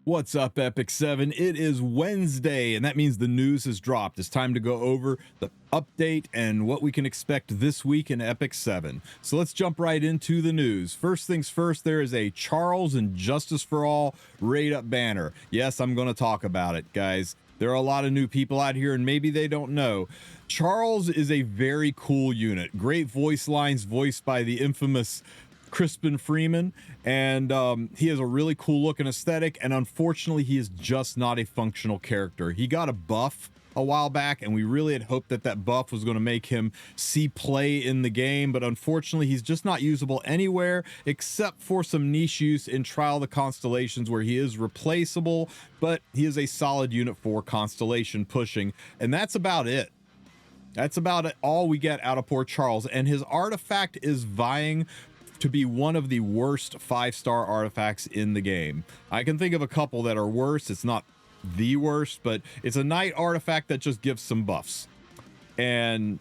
What's up, Epic 7? It is Wednesday, and that means the news has dropped. It's time to go over the update and what we can expect this week in Epic 7. So let's jump right into the news. First things first, there is a Charles and Justice for All raid up banner. Yes, I'm going to talk about it, guys. There are a lot of new people out here, and maybe they don't know. Charles is a very cool unit. Great voice lines voiced by the infamous Crispin Freeman, and he has a really cool look and aesthetic, and unfortunately he is just not a functional character. He got a buff a while back, and we really had hoped that that buff was going to make him see play in the game, but unfortunately he's just not usable anywhere except for some niche use in Trial of the Constellations, where he is replaceable, but he is a solid unit for Constellation pushing, and that's about it. That's about it, all we get out of poor Charles, and his artifact is vying to be one of the worst 5-star artifacts in the game. I can think of a couple that are worse. It's not the worst, but it's a knight artifact that just gives some buffs, and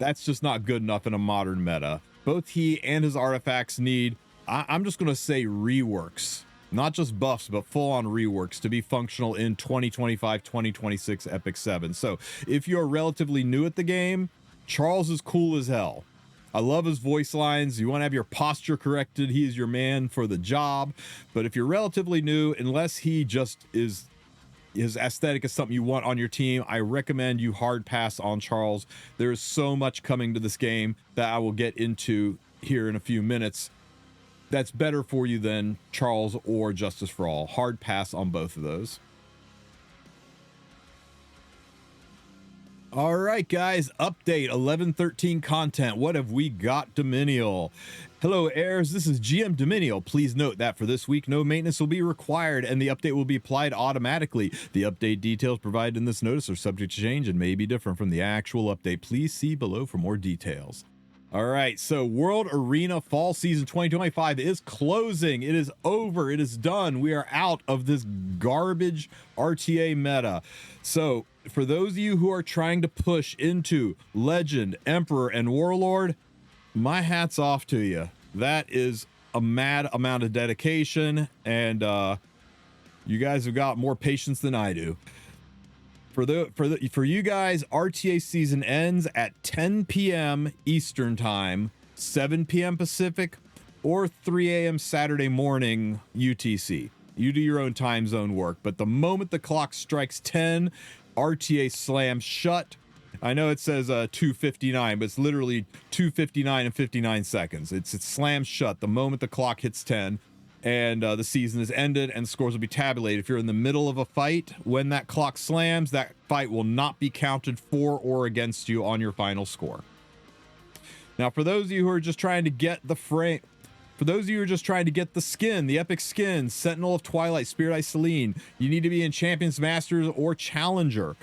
that's just not good enough in a modern meta. Both he and his artifacts need, I'm just going to say, reworks. Not just buffs, but full-on reworks to be functional in 2025-2026 Epic 7. So if you're relatively new at the game, Charles is cool as hell. I love his voice lines. You want to have your posture corrected, he is your man for the job. But if you're relatively new, unless he just is, his aesthetic is something you want on your team, I recommend you hard pass on Charles. There's so much coming to this game that I will get into here in a few minutes that's better for you than Charles or Justice for All. Hard pass on both of those. All right, guys, update 11.13 content. What have we got, Dominial? Hello, heirs. This is GM Dominial. Please note that for this week, no maintenance will be required and the update will be applied automatically. The update details provided in this notice are subject to change and may be different from the actual update. Please see below for more details. All right, so World Arena Fall Season 2025 is closing. It is over. It is done. We are out of this garbage RTA meta. So for those of you who are trying to push into Legend, Emperor, and Warlord, my hat's off to you. That is a mad amount of dedication, and you guys have got more patience than I do. For you guys, RTA season ends at 10 p.m. Eastern time, 7 p.m. Pacific, or 3 a.m. Saturday morning UTC. You do your own time zone work, but the moment the clock strikes 10, RTA slams shut. I know it says 2:59, but it's literally 2:59 and 59 seconds. It slams shut the moment the clock hits 10. And the season is ended and scores will be tabulated. If you're in the middle of a fight, when that clock slams, that fight will not be counted for or against you on your final score. Now, for those of you who are just trying to get the frame, for those of you who are just trying to get the skin, the epic skin, Sentinel of Twilight, Spirit Eye Selene, you need to be in Champions, Masters, or Challenger.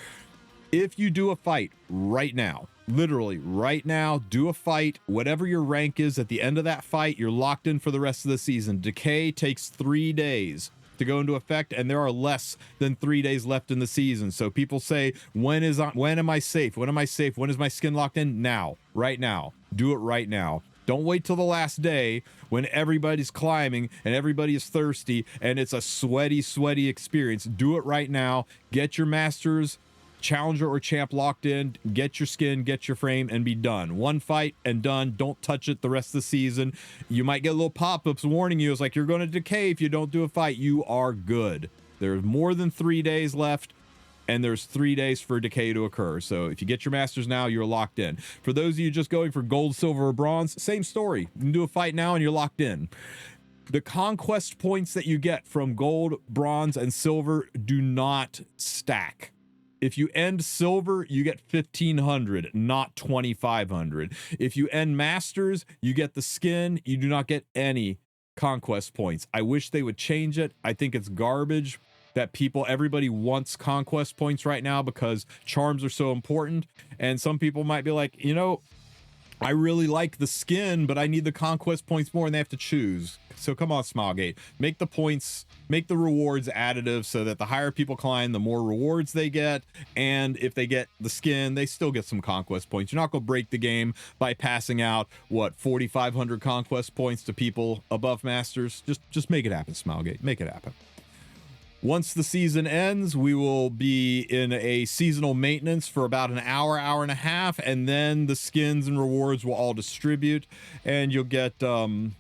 If you do a fight right now, literally right now, do a fight, whatever your rank is at the end of that fight, you're locked in for the rest of the season. Decay takes 3 days to go into effect, and there are less than 3 days left in the season. So people say, when am I safe? When am I safe? When is my skin locked in? Now, right now. Do it right now. Don't wait till the last day when everybody's climbing and everybody is thirsty and it's a sweaty experience. Do it right now. Get your masters, Challenger, or champ locked in, get your skin, get your frame, and be done. One fight and done. Don't touch it the rest of the season. You might get little pop-ups warning you. It's like, you're going to decay if you don't do a fight. You are good. There's more than 3 days left, and there's 3 days for decay to occur. So if you get your masters now, you're locked in. For those of you just going for gold, silver, or bronze, same story. You can do a fight now and you're locked in. The conquest points that you get from gold, bronze, and silver do not stack. If you end silver, you get 1,500, not 2,500. If you end masters, you get the skin. You do not get any conquest points. I wish they would change it. I think it's garbage that everybody wants conquest points right now because charms are so important. And some people might be like, you know, I really like the skin, but I need the conquest points more, and they have to choose. So come on, Smilegate. Make the points, make the rewards additive so that the higher people climb, the more rewards they get. And if they get the skin, they still get some conquest points. You're not going to break the game by passing out, 4,500 conquest points to people above masters. Just make it happen, Smilegate. Make it happen. Once the season ends, we will be in a seasonal maintenance for about an hour, hour and a half, and then the skins and rewards will all distribute, and you'll get and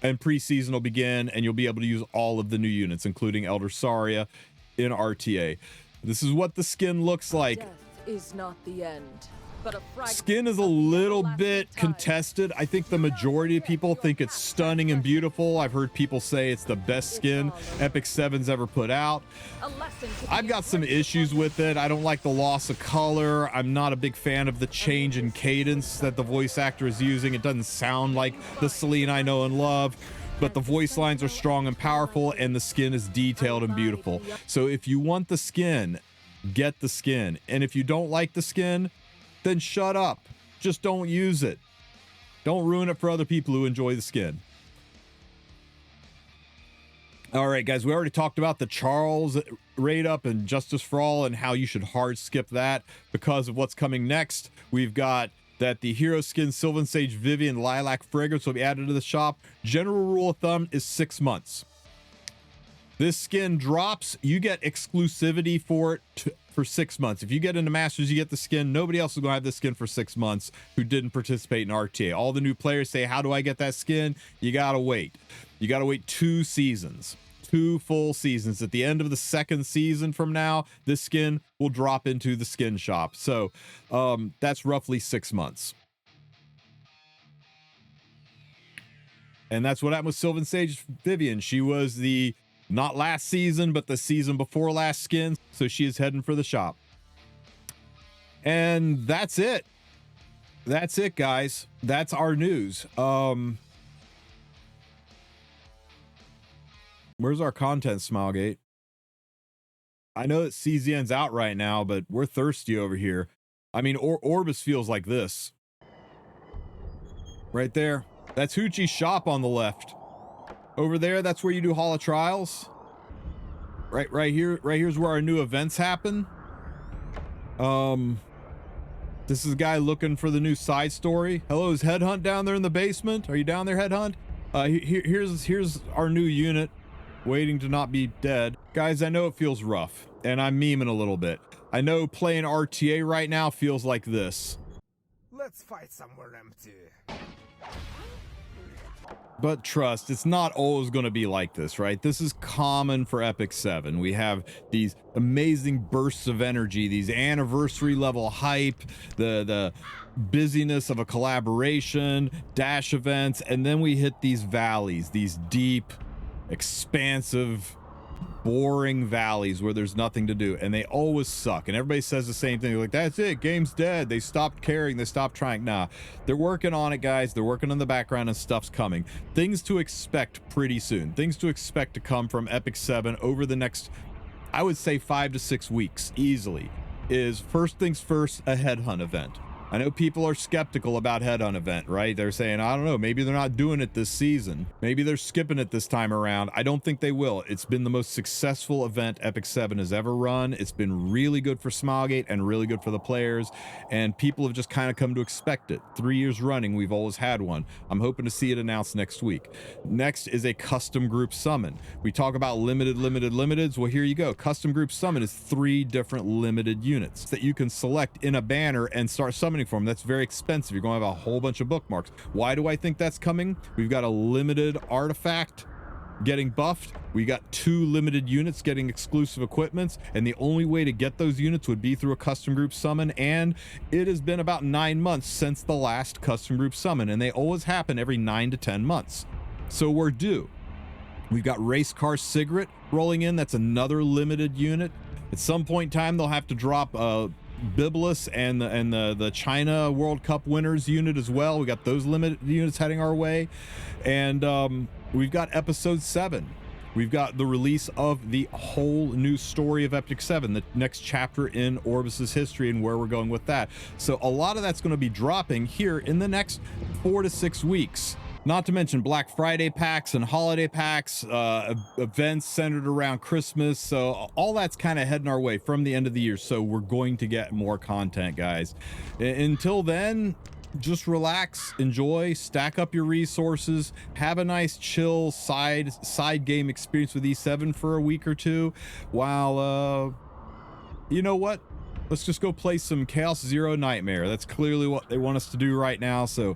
preseason will begin, and you'll be able to use all of the new units, including Elder Saria in RTA. This is what the skin looks like. Death is not the end. Skin is a little bit contested. I think the majority of people think it's stunning and beautiful. I've heard people say it's the best skin Epic 7's ever put out. I've got some issues with it. I don't like the loss of color. I'm not a big fan of the change in cadence that the voice actor is using. It doesn't sound like the Celine I know and love, but the voice lines are strong and powerful, and the skin is detailed and beautiful. So if you want the skin, get the skin. And if you don't like the skin, then shut up. Just don't use it. Don't ruin it for other people who enjoy the skin. All right, guys, we already talked about the Charles raid up and Justice for All and how you should hard skip that because of what's coming next. We've got that the hero skin Sylvan Sage Vivian Lilac Fragrance will be added to the shop. General rule of thumb is 6 months. This skin drops, you get exclusivity for it for 6 months. If you get into Masters, you get the skin. Nobody else is going to have the skin for 6 months who didn't participate in RTA. All the new players say, how do I get that skin? You got to wait. You got to wait 2 seasons, 2 full seasons. At the end of the 2nd season from now, this skin will drop into the skin shop. So that's roughly 6 months. And that's what happened with Sylvan Sage Vivian. She was the not last season, but the season before last skin. So she is heading for the shop. And that's it. That's it, guys. That's our news. Where's our content, Smilegate? I know that CZN's out right now, but we're thirsty over here. I mean, Orbis feels like this. Right there. That's Hoochie's shop on the left. Over there, that's where you do Hall of Trials. Right here's where our new events happen. This is a guy looking for the new side story. Hello, is Headhunt down there in the basement? Are you down there, Headhunt? Here's our new unit, waiting to not be dead. Guys, I know it feels rough, and I'm memeing a little bit. I know playing RTA right now feels like this. Let's fight somewhere empty. But trust, it's not always going to be like this, right? This is common for Epic 7. We have these amazing bursts of energy, these anniversary level hype, the busyness of a collaboration, dash events, and then we hit these valleys, these deep, expansive, boring valleys where there's nothing to do, and they always suck, and everybody says the same thing. They're like, that's it, game's dead, they stopped caring, they stopped trying. Nah, they're working on it, guys. They're working in the background, and stuff's coming. Things to expect pretty soon, things to expect to come from Epic 7 over the next, I would say, 5 to 6 weeks easily. Is first things first, a Headhunt event. I know people are skeptical about Headhunt event, right? They're saying, I don't know, maybe they're not doing it this season. Maybe they're skipping it this time around. I don't think they will. It's been the most successful event Epic 7 has ever run. It's been really good for Smilegate and really good for the players. And people have just kind of come to expect it. 3 years running, we've always had one. I'm hoping to see it announced next week. Next is a custom group summon. We talk about limiteds. Well, here you go. Custom group summon is 3 different limited units that you can select in a banner and start summoning from. That's very expensive. You're going to have a whole bunch of bookmarks. Why do I think that's coming? We've got a limited artifact getting buffed. We got 2 limited units getting exclusive equipments, and the only way to get those units would be through a custom group summon. And it has been about 9 months since the last custom group summon, and they always happen every 9 to 10 months. So we're due. We've got Race Car Cigarette rolling in. That's another limited unit. At some point in time, they'll have to drop Biblis and the China World Cup winners unit as well. We got those limited units heading our way, and we've got episode 7. We've got the release of the whole new story of Epic 7, the next chapter in Orbis's history and where we're going with that. So a lot of that's going to be dropping here in the next 4 to 6 weeks. Not to mention Black Friday packs and holiday packs, events centered around Christmas. So all that's kind of heading our way from the end of the year. So we're going to get more content, guys. Until then, just relax, enjoy, stack up your resources, have a nice chill side game experience with E7 for a week or two while you know what, let's just go play some Chaos Zero Nightmare. That's clearly what they want us to do right now. So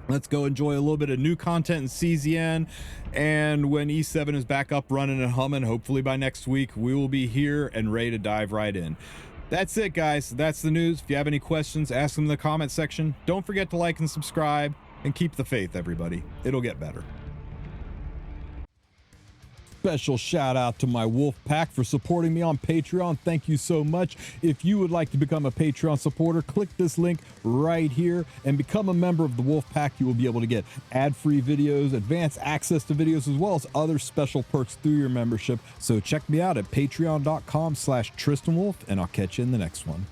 let's go enjoy a little bit of new content in CZN, and when E7 is back up running and humming, hopefully by next week, we will be here and ready to dive right in. That's it, guys. That's the news. If you have any questions, ask them in the comment section. Don't forget to like and subscribe, and keep the faith, everybody. It'll get better. Special shout out to my Wolf Pack for supporting me on Patreon. Thank you so much. If you would like to become a Patreon supporter, click this link right here and become a member of the Wolf Pack. You will be able to get ad-free videos, advanced access to videos, as well as other special perks through your membership. So check me out at patreon.com/TristenWulf, and I'll catch you in the next one.